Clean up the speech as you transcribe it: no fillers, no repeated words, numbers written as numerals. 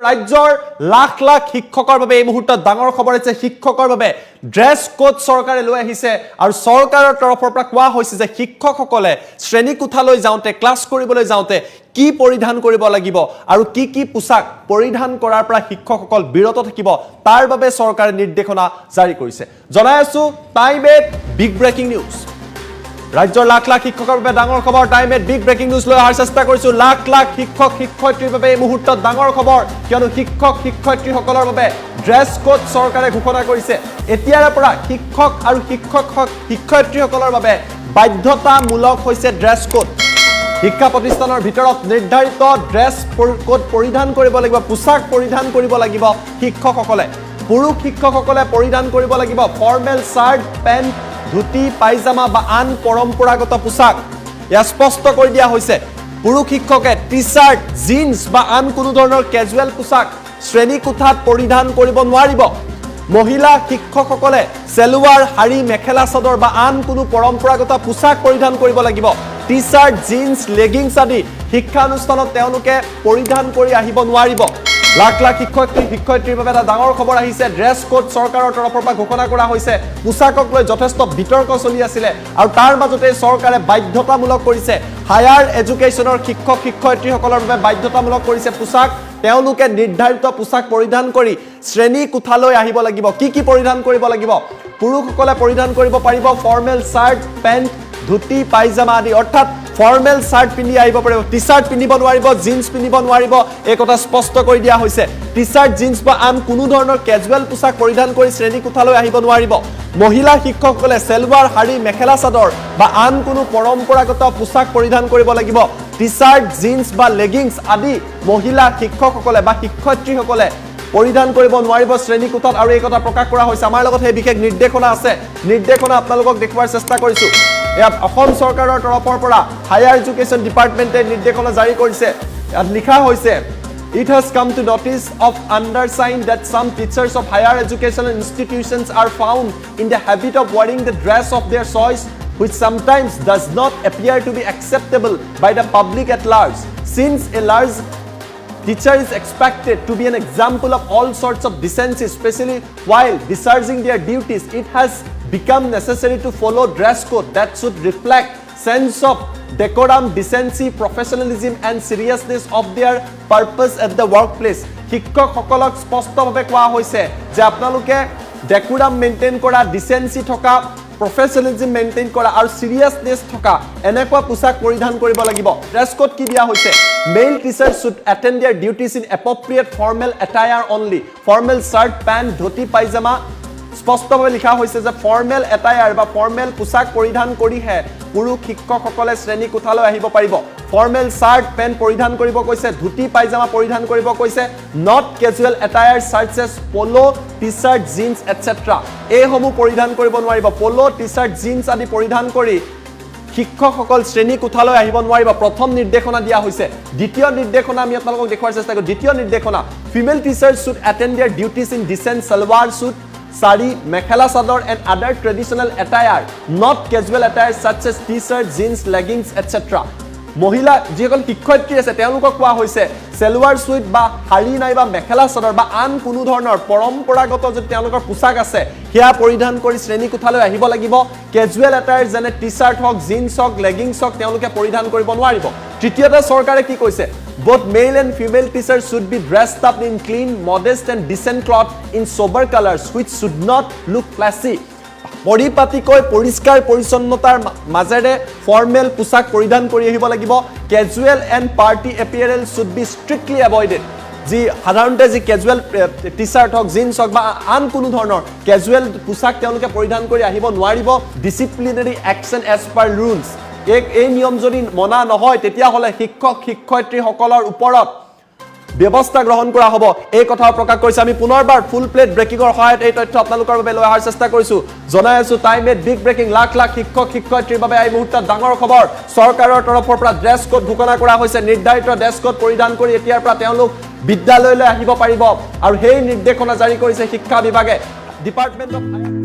ৰাজ্যৰ লাখ লাখ শিক্ষকৰ বাবে এই মুহূৰ্তত ডাঙৰ খবৰ আছে শিক্ষকৰ বাবে ড্ৰেছ কোড চৰকাৰে লৈ আহিছে আৰু চৰকাৰৰ তৰফৰ পৰা কোৱা হৈছে যে শিক্ষকসকলে শ্ৰেণী কোঠালৈ যাওঁতে ক্লাছ কৰিবলৈ যাওঁতে কি পৰিধান কৰিব লাগিব আৰু কি পোছাক পৰিধান কৰাৰ পৰা শিক্ষকসকল বিৰত থাকিব তাৰ বাবে চৰকাৰে নিৰ্দেশনা জাৰি কৰিছে জনাই আছো time at big breaking news ৰাজ্যৰ লাখ লাখ শিক্ষকৰ বাবে ডাঙৰ খবৰ time at big breaking news লৈ অহাৰ চেষ্টা কৰিছো লাখ লাখ শিক্ষক শিক্ষয়িত্ৰীৰ বাবে এই মুহূৰ্তত ডাঙৰ খবৰ কিয়নো শিক্ষক শিক্ষয়িত্ৰীসকলৰ বাবে ড্ৰেছ কোড চৰকাৰে ঘোষণা কৰিছে এতিয়াৰে পৰা শিক্ষক আৰু শিক্ষয়িত্ৰীসকলৰ বাবে বাধ্যতামূলক হৈছে ড্ৰেছ কোড শিক্ষা প্ৰতিষ্ঠানৰ ভিতৰত নিৰ্ধাৰিত ড্ৰেছ কোড পৰিধান কৰিব লাগিব পোছাক পৰিধান কৰিব লাগিব শিক্ষকসকলে পুৰুষ শিক্ষকসকলে পৰিধান কৰিব লাগিব ফৰ্মেল শাৰ্ট পেন্ট ধুতি পাইজামা বা আন পৰম্পৰাগত পোছাক ইয়া স্পষ্ট কৰি দিয়া হৈছে পুৰুষ শিক্ষকে টি-শাৰ্ট জিন্স বা আন কোনো ধৰণৰ ক্যাজুৱেল পোছাক শ্ৰেণী কোঠাত পৰিধান কৰিব নোৱাৰিব মহিলা শিক্ষকসকলে সেলুৱাৰ হাৰি মেখেলা চাদৰ বা আন কোনো পৰম্পৰাগত পোছাক পৰিধান কৰিব লাগিব টি-শাৰ্ট জিন্স লেগিংছ আদি শিক্ষা অনুষ্ঠানত তেওঁলোকে পৰিধান কৰি আহিব নোৱাৰিব লাখ লাখ শিক্ষয়িত্ৰীৰ বাবে এটা ডাঙৰ খবৰ আহিছে ড্ৰেছ কোড চৰকাৰৰ তৰফৰ পৰা ঘোষণা কৰা হৈছে পোছাকক লৈ যথেষ্ট বিতৰ্ক চলি আছিল আৰু তাৰ মাজতে চৰকাৰে বাধ্যতামূলক কৰিছে হায়াৰ এডুকেশ্যনৰ শিক্ষক শিক্ষয়িত্ৰীসকলৰ বাবে বাধ্যতামূলক কৰিছে পোছাক তেওঁলোকে নিৰ্ধাৰিত পোছাক পৰিধান কৰি শ্ৰেণী কোঠালৈ আহিব লাগিব কি পৰিধান কৰিব লাগিব পুৰুষসকলে পৰিধান কৰিব পাৰিব ফৰ্মেল শাৰ্ট পেন্ট ধুতি পাইজামা আদি অৰ্থাৎ ফৰ্মেল শাৰ্ট পিন্ধি আহিব পাৰিব টি-শাৰ্ট পিন্ধিব নোৱাৰিব জিন্স পিন্ধিব নোৱাৰিব এই কথা স্পষ্ট কৰি দিয়া হৈছে টি-শাৰ্ট জিন্স বা আন কোনো ধৰণৰ ক্যাজুৱেল পোছাক পৰিধান কৰি শ্ৰেণী কোঠালৈ আহিব নোৱাৰিব মহিলা শিক্ষকসকলে সেলৱাৰ হাৰি মেখেলা চাদৰ বা আন কোনো পৰম্পৰাগত পোছাক পৰিধান কৰিব লাগিব টি-শাৰ্ট জিন্স বা লেগিংছ আদি মহিলা শিক্ষকসকলে বা শিক্ষয়িত্ৰীসকলে পৰিধান কৰিব নোৱাৰিব শ্ৰেণী কোঠাত আৰু এই কথা প্ৰকাশ কৰা হৈছে আমাৰ লগত এই বিশেষ নিৰ্দেশনা আছে নিৰ্দেশনা আপোনালোকক দেখুৱাৰ চেষ্টা কৰিছো ইয়াত অসম চৰকাৰৰ তৰফৰ পৰা হায়াৰ এডুকেশ্যন ডিপাৰ্টমেণ্টে নিৰ্দেশনা জাৰি কৰিছে ইয়াত লিখা হৈছে It has come to notice of undersigned that some teachers of higher educational institutions are found in the habit of wearing the dress of their choice which sometimes does not appear to be acceptable by the public at large since a large teacher is expected to be an example of all sorts of decency especially while discharging their duties it has become necessary to follow dress code that should reflect sense of decorum decency professionalism and seriousness of their purpose at the workplace শিক্ষকসকলক স্পষ্টভাৱে কোৱা হৈছে যে আপোনালোকে decorum maintain কৰা decency থকা professionalism maintain কৰা আৰু seriousness থকা এনেকুৱা পোছাক পৰিধান কৰিব লাগিব ড্ৰেছ কোড কি দিয়া হৈছে male teachers should attend their duties in appropriate formal attire only formal shirt pant dhoti pajama স্পষ্টভাৱে লিখা হৈছে যে ফৰ্মেল এটায়াৰ বা ফৰ্মেল পোছাক পৰিধান কৰিহে পুৰুষ শিক্ষকসকলে শ্ৰেণী কোঠালৈ আহিব পাৰিব ফৰ্মেল শাৰ্ট পেন্ট পৰিধান কৰিব কৈছে ধুতি পাইজামা পৰিধান কৰিব কৈছে নট ক্যাজুৱেল এটায়াৰ শাৰ্টছ পলো টি-শাৰ্ট জিন্স এটসেট্ৰা এইসমূহ পৰিধান কৰিব নোৱাৰিব পলো টি-শাৰ্ট জিন্স আদি পৰিধান কৰি শিক্ষকসকল শ্ৰেণী কোঠালৈ আহিব নোৱাৰিব প্ৰথম নিৰ্দেশনা দিয়া হৈছে দ্বিতীয় নিৰ্দেশনা আমি আপোনালোকক দেখুৱাৰ চেষ্টা কৰিম দ্বিতীয় নিৰ্দেশনা female teachers should attend their duties in decent salwar suit Sari, mekhela sador and other traditional attire, not casual attire such as t-shirt, jeans, leggings, etc. মহিলা যিসকল শিক্ষয়িত্ৰী আছে তেওঁলোকক কোৱা হৈছে সেলৱাৰ সুট বা হাৰি নাইবা মেখেলা চাদৰ বা আন কোনো ধৰণৰ পৰম্পৰাগত যদি তেওঁলোকৰ পোছাক আছে হিয়া পৰিধান কৰি শ্ৰেণী কোঠালৈ আহিব লাগিব ক্যাজুৱেল এটায়াৰ যেনে টি-শাৰ্ট হক জিন্স হক লেগিংছ হক তেওঁলোকে পৰিধান কৰিব নোৱাৰিব তৃতীয়তে চৰকাৰে কি কৈছে both male and female teachers should be dressed up in clean modest and decent cloth in sober colors which should not look flashy পৰিপাটিকৈ পৰিষ্কাৰ পৰিচ্ছন্নতাৰ মাজেৰে ফৰ্মেল পোছাক পৰিধান কৰি আহিব লাগিব casual and party apparel should be strictly avoided যি সাধাৰণতে যি ক্যাজুৱেল টি-শাৰ্ট হক জিন্স হক বা আন কোনো ধৰণৰ ক্যাজুৱেল পোছাক তেওঁলোকে পৰিধান কৰি আহিব নোৱাৰিব ডিসিপ্লিনাৰী একচন এজ পাৰ ৰুলছ এই নিয়ম যদি মনা নহয় তেতিয়া হলে শিক্ষক শিক্ষয়িত্ৰীসকলৰ ওপৰত ব্যৱস্থা গ্ৰহণ কৰা হ'ব এই কথা প্ৰকাশ কৰিছে আমি পুনৰবাৰ ফুল প্লেট ব্ৰেকিংৰ সহায়ত এই তথ্য আপোনালোকৰ বাবে লৈ অহাৰ চেষ্টা কৰিছো জনাই আছো time at big breaking lakh lakh শিক্ষক শিক্ষয়িত্ৰীৰ বাবে এই মুহূৰ্তত ডাঙৰ খবৰ চৰকাৰৰ তৰফৰ পৰা ড্ৰেছ কোড ঘোষণা কৰা হৈছে নিৰ্ধাৰিত ড্ৰেছ কোড পৰিধান কৰি এতিয়াৰ পৰা তেওঁলোক বিদ্যালয়লৈ আহিব পাৰিব আৰু সেই নিৰ্দেশনা জাৰি কৰিছে শিক্ষা বিভাগে ডিপাৰ্টমেণ্ট অফ